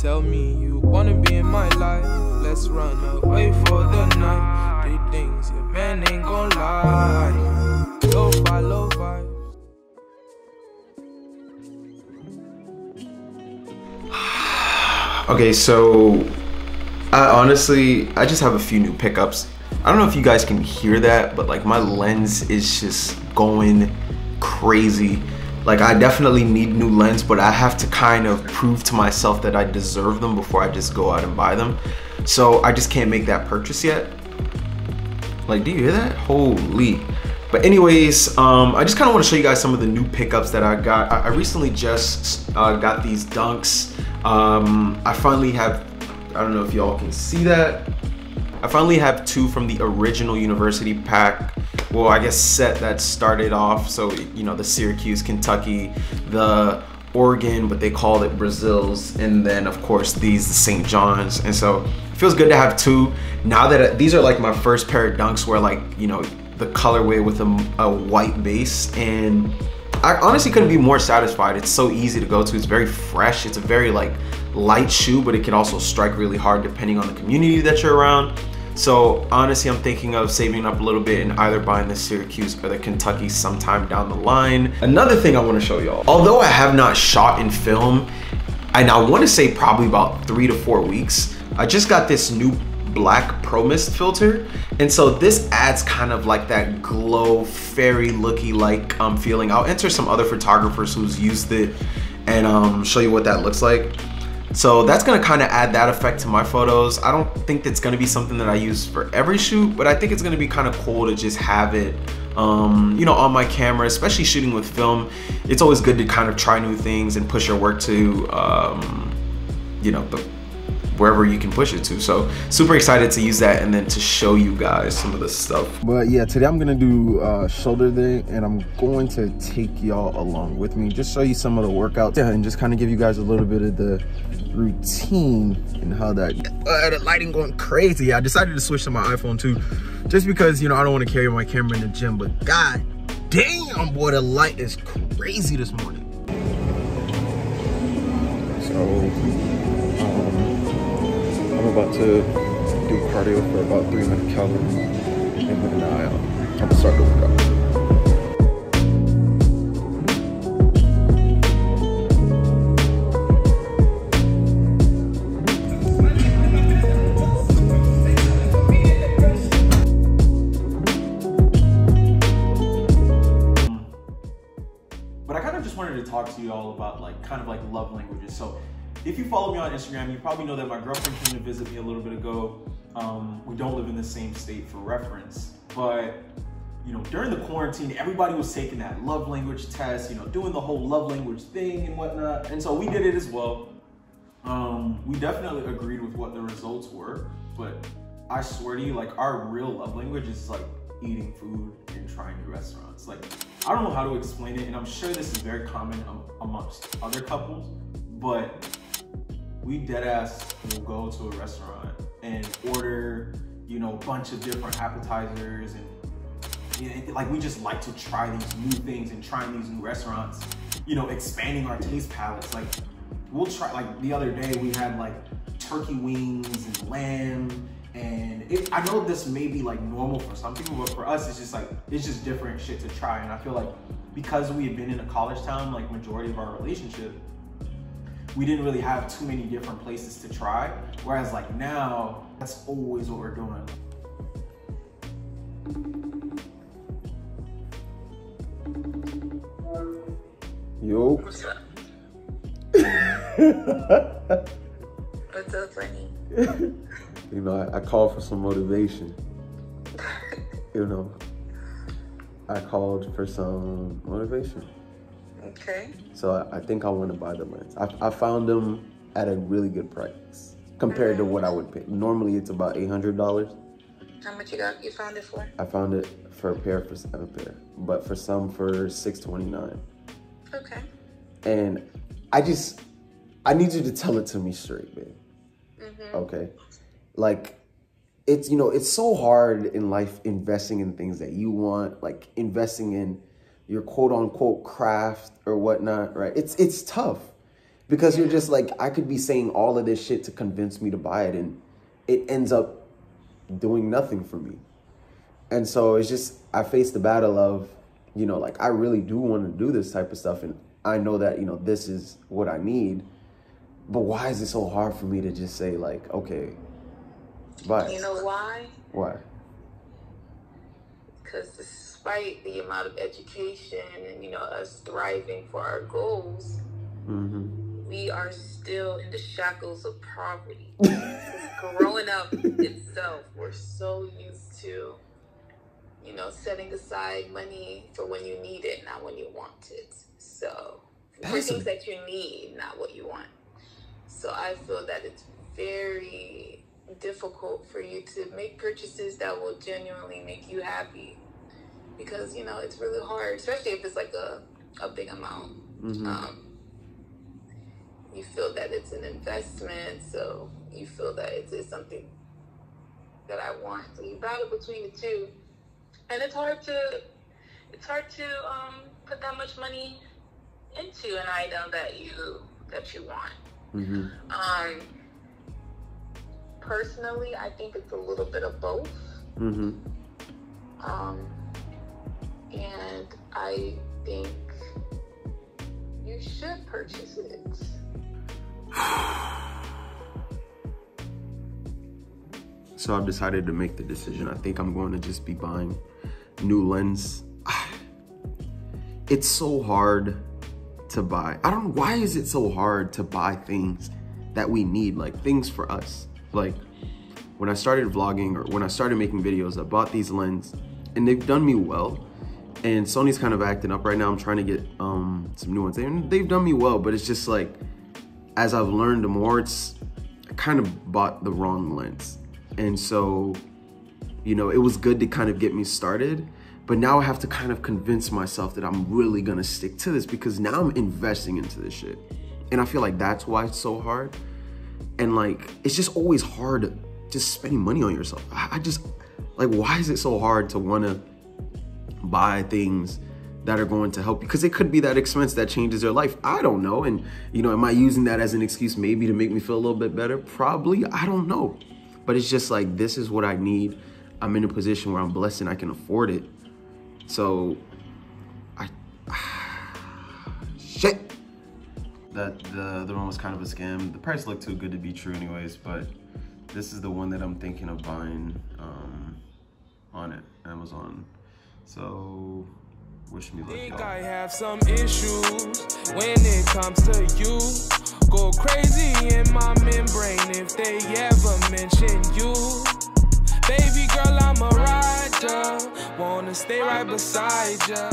Tell me you wanna be in my life. Let's run away for the night. Three things your man ain't gon' lie. Lo-fi, low vibes. Okay, so I just have a few new pickups. I don't know if you guys can hear that, but like my lens is just going crazy. Like I definitely need new lens, but I have to kind of prove to myself that I deserve them before I just go out and buy them. So I just can't make that purchase yet. Like, do you hear that? Holy. But anyways, I just kind of want to show you guys some of the new pickups that I got. I recently just got these dunks. I finally have, I don't know if y'all can see that. I finally have two from the original university pack. Well, I guess set that started off. So, you know, the Syracuse, Kentucky, the Oregon, but they called it Brazil's. And then of course these, the St. John's. And so it feels good to have two. Now that these are like my first pair of dunks where like, you know, the colorway with a white base. And I honestly couldn't be more satisfied. It's so easy to go to. It's very fresh. It's a very like light shoe, but it can also strike really hard depending on the community that you're around. So honestly, I'm thinking of saving up a little bit and either buying the Syracuse or the Kentucky sometime down the line. Another thing I want to show y'all, although I have not shot in film, and I want to say probably about 3 to 4 weeks, I just got this new black Pro Mist filter. And so this adds kind of like that glow, fairy looky like feeling. I'll enter some other photographers who's used it and show you what that looks like. So that's gonna kind of add that effect to my photos. I don't think that's gonna be something that I use for every shoot, but I think it's gonna be kind of cool to just have it, you know, on my camera, especially shooting with film. It's always good to kind of try new things and push your work to, you know, wherever you can push it to. So super excited to use that and then to show you guys some of the stuff. But yeah, today I'm gonna do shoulder day, and I'm going to take y'all along with me, just show you some of the workouts, yeah, and just kind of give you guys a little bit of the routine and how that the lighting going crazy. I decided to switch to my iPhone too, just because, you know, I don't want to carry my camera in the gym, but god damn boy, the light is crazy this morning. So I'm about to do cardio for about 300 calories, and then I'm gonna start the workout. But I kind of just wanted to talk to you all about like kind of like love languages. So if you follow me on Instagram, you probably know that my girlfriend came to visit me a little bit ago. We don't live in the same state for reference, but you know, during the quarantine, everybody was taking that love language test, you know, doing the whole love language thing and whatnot. And so we did it as well. We definitely agreed with what the results were, but I swear to you, like our real love language is like eating food and trying new restaurants. Like, I don't know how to explain it, and I'm sure this is very common amongst other couples, but we deadass will go to a restaurant and order, you know, a bunch of different appetizers, and you know, like we just like to try these new things and trying these new restaurants, you know, expanding our taste palettes. Like we'll try, like the other day we had like turkey wings and lamb, and I know this may be like normal for some people, but for us it's just like, it's just different shit to try. And I feel like because we had been in a college town like majority of our relationship, we didn't really have too many different places to try. Whereas like now, that's always what we're doing. Yo. What's up? What's so funny? You know, I called for some motivation. You know, I called for some motivation. Okay. So I think I want to buy the lens. I found them at a really good price compared to what I would pay. Normally it's about $800. How much you found it for? I found it for a pair for a pair, but for some for $629. Okay. And I need you to tell it to me straight, babe. Mm-hmm. Okay. Like, it's, you know, it's so hard in life investing in things that you want, like investing in your quote unquote craft or whatnot, right? It's tough. Because you're just like, I could be saying all of this shit to convince me to buy it, and it ends up doing nothing for me. And so it's just, I face the battle of, you know, like, I really do want to do this type of stuff, and I know that, you know, this is what I need. But why is it so hard for me to just say, like, okay, buy it? You know why? Why? Because despite the amount of education and, you know, us thriving for our goals, we are still in the shackles of poverty. Growing up itself, we're so used to, you know, setting aside money for when you need it, not when you want it. So, for things that you need, not what you want. So I feel that it's very difficult for you to make purchases that will genuinely make you happy. Because, you know, it's really hard, especially if it's like a big amount. You feel that it's an investment, so you feel that it's something that I want. So you battle between the two, and it's hard to put that much money into an item that you want. Personally, I think it's a little bit of both. And I think you should purchase it. So I've decided to make the decision. I think I'm going to just be buying new lens. It's so hard to buy. I don't know, why is it so hard to buy things that we need, like things for us? Like when I started vlogging, or when I started making videos, I bought these lenses and they've done me well. And Sony's kind of acting up right now. I'm trying to get some new ones. And they've done me well, but it's just like, as I've learned more, I kind of bought the wrong lens. And so, you know, it was good to kind of get me started, but now I have to kind of convince myself that I'm really gonna stick to this, because now I'm investing into this shit. And I feel like that's why it's so hard. And like, it's just always hard just spending money on yourself. I just, like, why is it so hard to wanna buy things that are going to help you? Because it could be that expense that changes your life. I don't know. And, you know, am I using that as an excuse maybe to make me feel a little bit better? Probably. I don't know. But it's just like, this is what I need. I'm in a position where I'm blessed and I can afford it. So, shit. The one was kind of a scam. The price looked too good to be true anyways, but this is the one that I'm thinking of buying on it, Amazon. So, wish me luck, y'all. Think I have some issues when it comes to you. Go crazy in my membrane if they ever mention you. Baby girl, I'm a rider, wanna stay right beside ya.